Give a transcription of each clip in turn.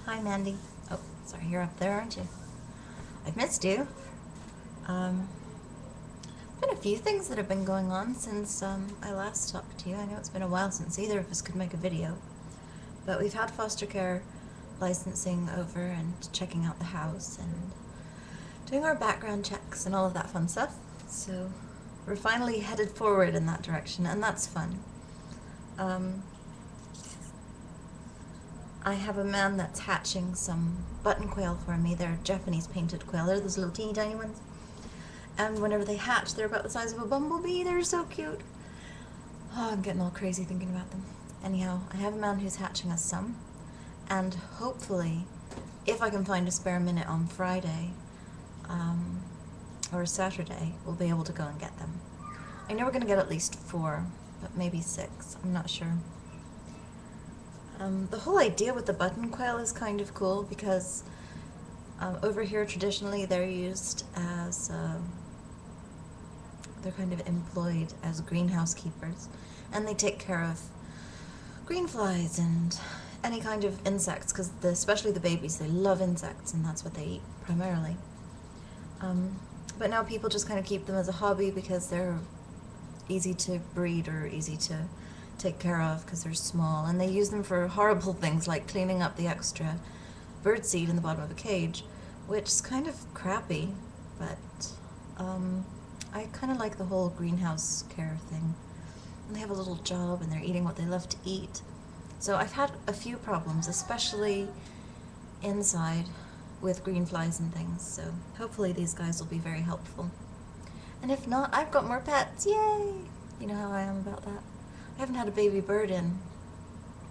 Hi, Mandy. Oh, sorry, you're up there, aren't you? I've missed you. Um, been a few things that have been going on since I last talked to you. I know it's been a while since either of us could make a video, but we've had foster care licensing over and checking out the house and doing our background checks and all of that fun stuff. So we're finally headed forward in that direction, and that's fun. I have a man that's hatching some button quail for me. They're Japanese painted quail. They're those little teeny tiny ones. And whenever they hatch, they're about the size of a bumblebee. They're so cute. Oh, I'm getting all crazy thinking about them. Anyhow, I have a man who's hatching us some. And hopefully, if I can find a spare minute on Friday or Saturday, we'll be able to go and get them. I know we're going to get at least 4, but maybe 6. I'm not sure. The whole idea with the button quail is kind of cool because over here traditionally they're used as, they're kind of employed as greenhouse keepers, and they take care of green flies and any kind of insects because especially the babies, they love insects and that's what they eat primarily. But now people just kind of keep them as a hobby because they're easy to breed or easy to take care of because they're small, and they use them for horrible things like cleaning up the extra bird seed in the bottom of a cage, which is kind of crappy, but I kind of like the whole greenhouse care thing. And they have a little job and they're eating what they love to eat. So I've had a few problems, especially inside with green flies and things, so hopefully these guys will be very helpful. And if not, I've got more pets, yay! You know how I am about that. I haven't had a baby bird in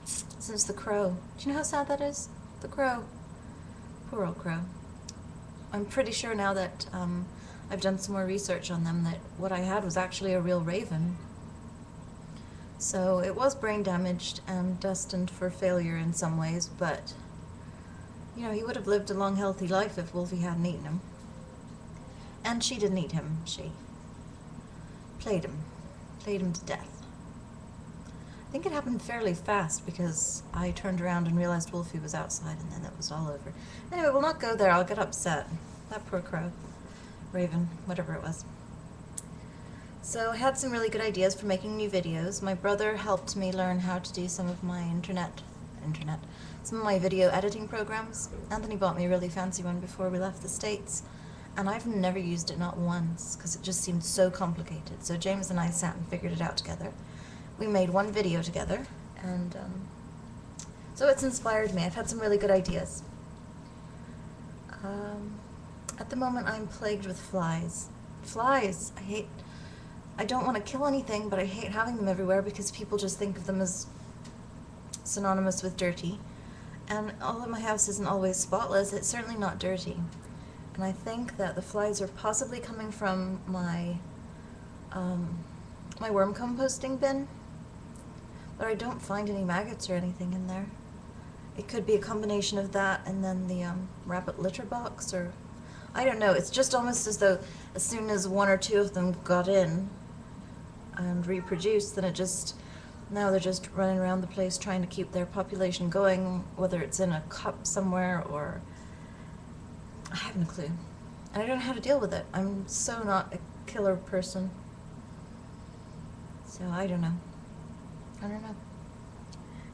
since the crow. Do you know how sad that is? The crow. Poor old crow. I'm pretty sure now that I've done some more research on them that what I had was actually a real raven. So it was brain damaged and destined for failure in some ways, but you know, he would have lived a long, healthy life if Wolfie hadn't eaten him. And she didn't eat him. She played him to death. I think it happened fairly fast because I turned around and realized Wolfie was outside, and then it was all over. Anyway, we'll not go there. I'll get upset. That poor crow. Raven, whatever it was. So I had some really good ideas for making new videos. My brother helped me learn how to do some of my some of my video editing programs. Anthony bought me a really fancy one before we left the States, and I've never used it, not once, because it just seemed so complicated. So James and I sat and figured it out together. We made one video together, and so it's inspired me. I've had some really good ideas. At the moment I'm plagued with flies. Flies! I don't want to kill anything, but I hate having them everywhere because people just think of them as synonymous with dirty. And although my house isn't always spotless, it's certainly not dirty. And I think that the flies are possibly coming from my my worm composting bin, but I don't find any maggots or anything in there. It could be a combination of that and then the rabbit litter box, or I don't know. It's just almost as though as soon as 1 or 2 of them got in and reproduced, then now they're just running around the place trying to keep their population going, whether it's in a cup somewhere or I haven't a clue. And I don't know how to deal with it. I'm so not a killer person. So I don't know.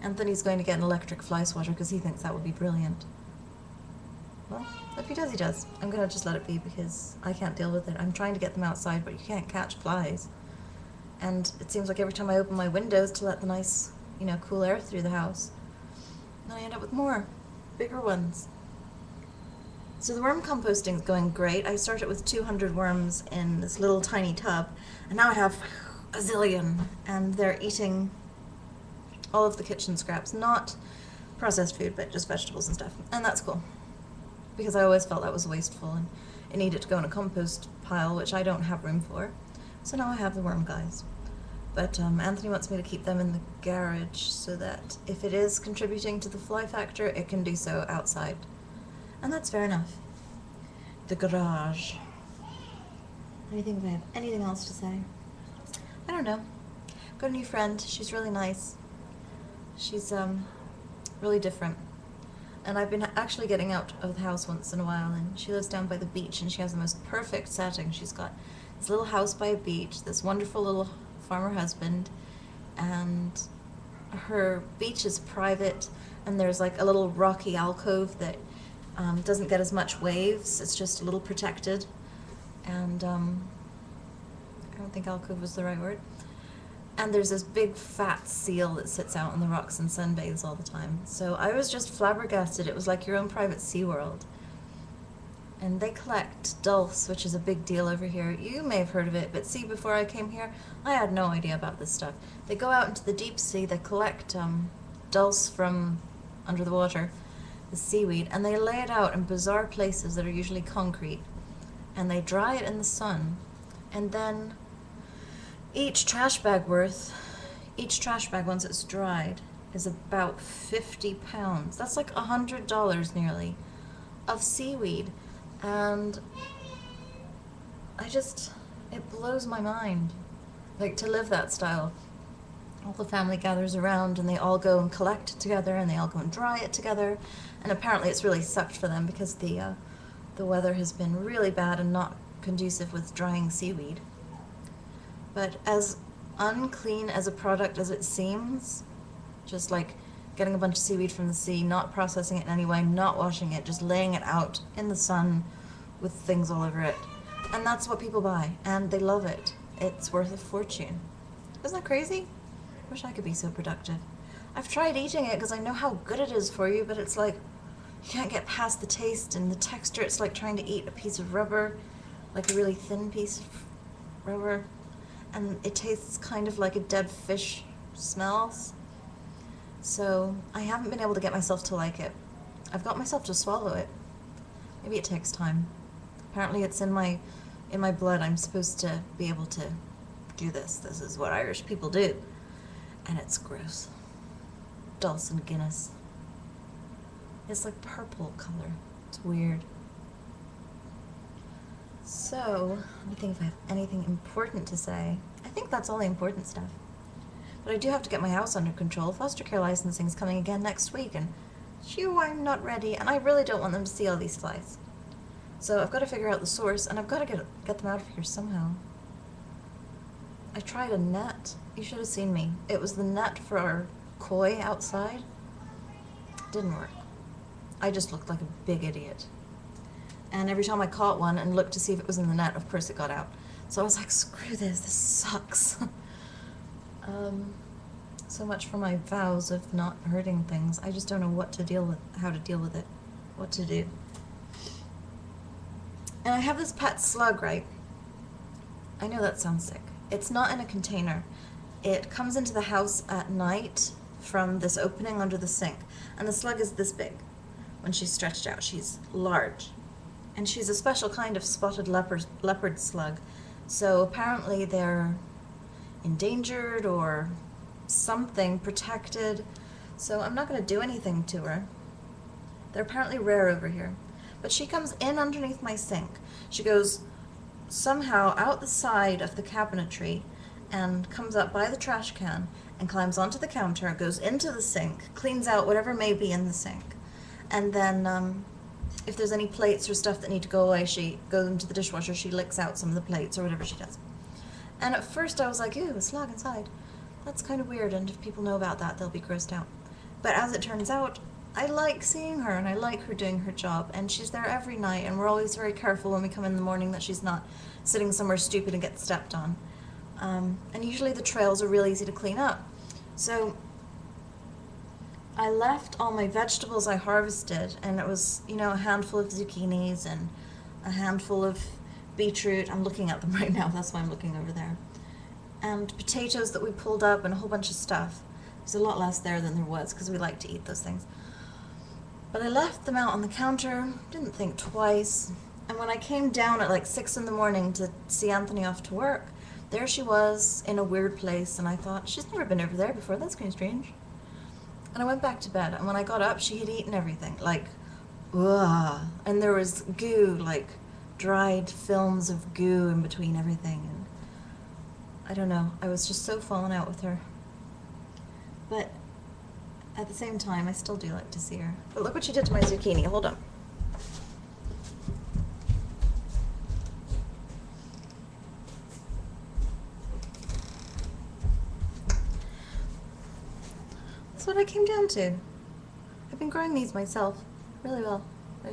Anthony's going to get an electric fly swatter because he thinks that would be brilliant. Well, if he does, he does. I'm going to just let it be because I can't deal with it. I'm trying to get them outside, but you can't catch flies. And it seems like every time I open my windows to let the nice, you know, cool air through the house, then I end up with more, bigger ones. So the worm composting is going great. I started with 200 worms in this little tiny tub, and now I have a zillion, and they're eating all of the kitchen scraps, not processed food, but just vegetables and stuff, and that's cool, because I always felt that was wasteful, and it needed to go in a compost pile, which I don't have room for, so now I have the worm guys. But Anthony wants me to keep them in the garage so that if it is contributing to the fly factor, it can do so outside. And that's fair enough. The garage. Anything if I have anything else to say? I don't know. Got a new friend. She's really nice. She's really different. And I've been actually getting out of the house once in a while, and she lives down by the beach, and she has the most perfect setting. She's got this little house by a beach, this wonderful little farmer husband, and her beach is private, and there's like a little rocky alcove that doesn't get as much waves. It's just a little protected, and I don't think alcove was the right word. And there's this big fat seal that sits out on the rocks and sunbathes all the time. So I was just flabbergasted. It was like your own private SeaWorld. And they collect dulse, which is a big deal over here. You may have heard of it, but see, before I came here, I had no idea about this stuff. They go out into the deep sea, they collect dulse from under the water, the seaweed, and they lay it out in bizarre places that are usually concrete. And they dry it in the sun. And then each trash bag, once it's dried, is about 50 pounds. That's like $100 nearly of seaweed. And it blows my mind, like, to live that style. All the family gathers around and they all go and collect it together, and they all go and dry it together. And apparently it's really sucked for them because the weather has been really bad and not conducive with drying seaweed. But as unclean as a product as it seems, just like getting a bunch of seaweed from the sea, not processing it in any way, not washing it, just laying it out in the sun with things all over it. And that's what people buy, and they love it. It's worth a fortune. Isn't that crazy? I wish I could be so productive. I've tried eating it because I know how good it is for you, but it's like, you can't get past the taste and the texture. It's like trying to eat a piece of rubber, like a really thin piece of rubber. And it tastes kind of like a dead fish smells. So I haven't been able to get myself to like it. I've got myself to swallow it. Maybe it takes time. Apparently it's in my blood. I'm supposed to be able to do this. This is what Irish people do. And it's gross. Dulce and Guinness. It's like purple color. It's weird. So, let me think if I have anything important to say. I think that's all the important stuff. But I do have to get my house under control. Foster care licensing is coming again next week, and shoo, I'm not ready, and I really don't want them to see all these flies. So I've got to figure out the source, and I've got to get them out of here somehow. I tried a net. You should have seen me. It was the net for our koi outside. Didn't work. I just looked like a big idiot. And every time I caught one and looked to see if it was in the net, of course it got out. So I was like, screw this sucks. So much for my vows of not hurting things. I just don't know how to deal with it, what to do. And I have this pet slug, right? I know that sounds sick. It's not in a container. It comes into the house at night from this opening under the sink. And the slug is this big. When she's stretched out, she's large. And she's a special kind of spotted leopard slug. So apparently they're endangered or something, protected. So I'm not going to do anything to her. They're apparently rare over here. But she comes in underneath my sink. She goes somehow out the side of the cabinetry and comes up by the trash can and climbs onto the counter, goes into the sink, cleans out whatever may be in the sink. And then if there's any plates or stuff that need to go away, she goes into the dishwasher, she licks out some of the plates or whatever she does. And at first I was like, ew, a slug inside. That's kind of weird, and if people know about that, they'll be grossed out. But as it turns out, I like seeing her, and I like her doing her job, and she's there every night, and we're always very careful when we come in the morning that she's not sitting somewhere stupid and gets stepped on. And usually the trails are really easy to clean up. So I left all my vegetables I harvested, and it was, a handful of zucchinis and a handful of beetroot. I'm looking at them right now, that's why I'm looking over there. And potatoes that we pulled up and a whole bunch of stuff. There's a lot less there than there was because we like to eat those things. But I left them out on the counter, didn't think twice. And when I came down at like 6 in the morning to see Anthony off to work, there she was in a weird place, and I thought, she's never been over there before, that's kind of strange. And I went back to bed, and when I got up, she had eaten everything, like, ugh. And there was goo, like dried films of goo in between everything, and I don't know, I was just so fallen out with her. But at the same time, I still do like to see her. But look what she did to my zucchini. Hold on. That's what I came down to. I've been growing these myself really well.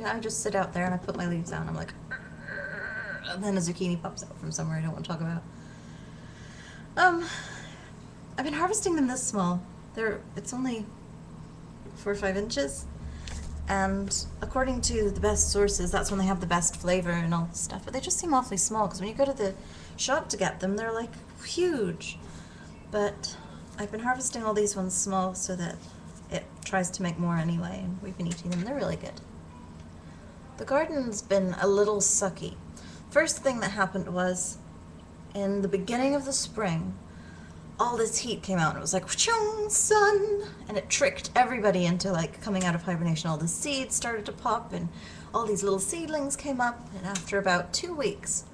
I just sit out there and I put my leaves down. I'm like, and then a zucchini pops out from somewhere I don't want to talk about. I've been harvesting them this small. It's only 4 or 5 inches, and according to the best sources, that's when they have the best flavor and all this stuff. But they just seem awfully small because when you go to the shop to get them, they're like huge. But I've been harvesting all these ones small so that it tries to make more anyway, and we've been eating them. They're really good. The garden's been a little sucky. First thing that happened was, in the beginning of the spring, all this heat came out and it was like, whooshing, sun, and it tricked everybody into like coming out of hibernation. All the seeds started to pop and all these little seedlings came up, and after about 2 weeks,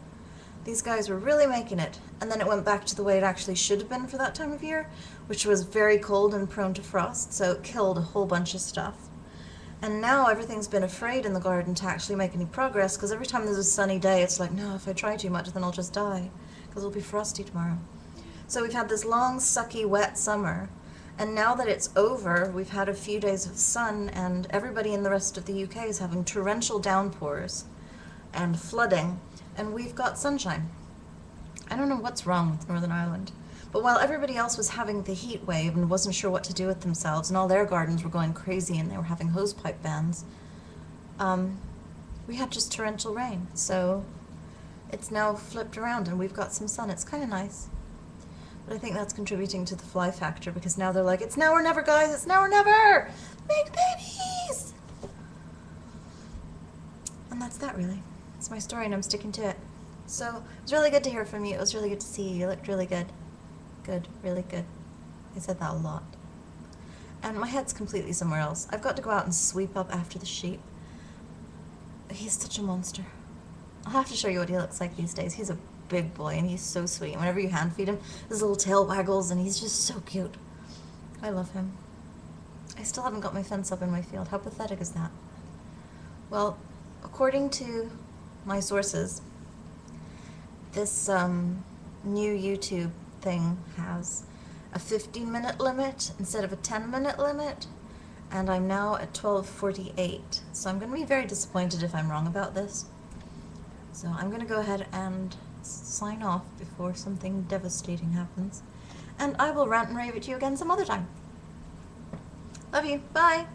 these guys were really making it, and then it went back to the way it actually should have been for that time of year, which was very cold and prone to frost, so it killed a whole bunch of stuff. And now everything's been afraid in the garden to actually make any progress, because every time there's a sunny day, it's like, no, if I try too much, then I'll just die, because it'll be frosty tomorrow. So we've had this long, sucky, wet summer, and now that it's over, we've had a few days of sun, and everybody in the rest of the UK is having torrential downpours and flooding, and we've got sunshine. I don't know what's wrong with Northern Ireland, but while everybody else was having the heat wave and wasn't sure what to do with themselves, and all their gardens were going crazy and they were having hosepipe bans, we had just torrential rain, so it's now flipped around and we've got some sun. It's kind of nice. But I think that's contributing to the fly factor, because now they're like, it's now or never, guys, it's now or never! Make babies! And that's that, really. It's my story and I'm sticking to it. So, it was really good to hear from you. It was really good to see you. You looked really good. Good, really good. I said that a lot. And my head's completely somewhere else. I've got to go out and sweep up after the sheep. He's such a monster. I'll have to show you what he looks like these days. He's a big boy and he's so sweet. Whenever you hand feed him, his little tail waggles and he's just so cute. I love him. I still haven't got my fence up in my field. How pathetic is that? Well, according to my sources, this new YouTube thing has a 15-minute limit instead of a 10-minute limit, and I'm now at 12:48. So I'm going to be very disappointed if I'm wrong about this. So I'm going to go ahead and sign off before something devastating happens, and I will rant and rave at you again some other time. Love you. Bye.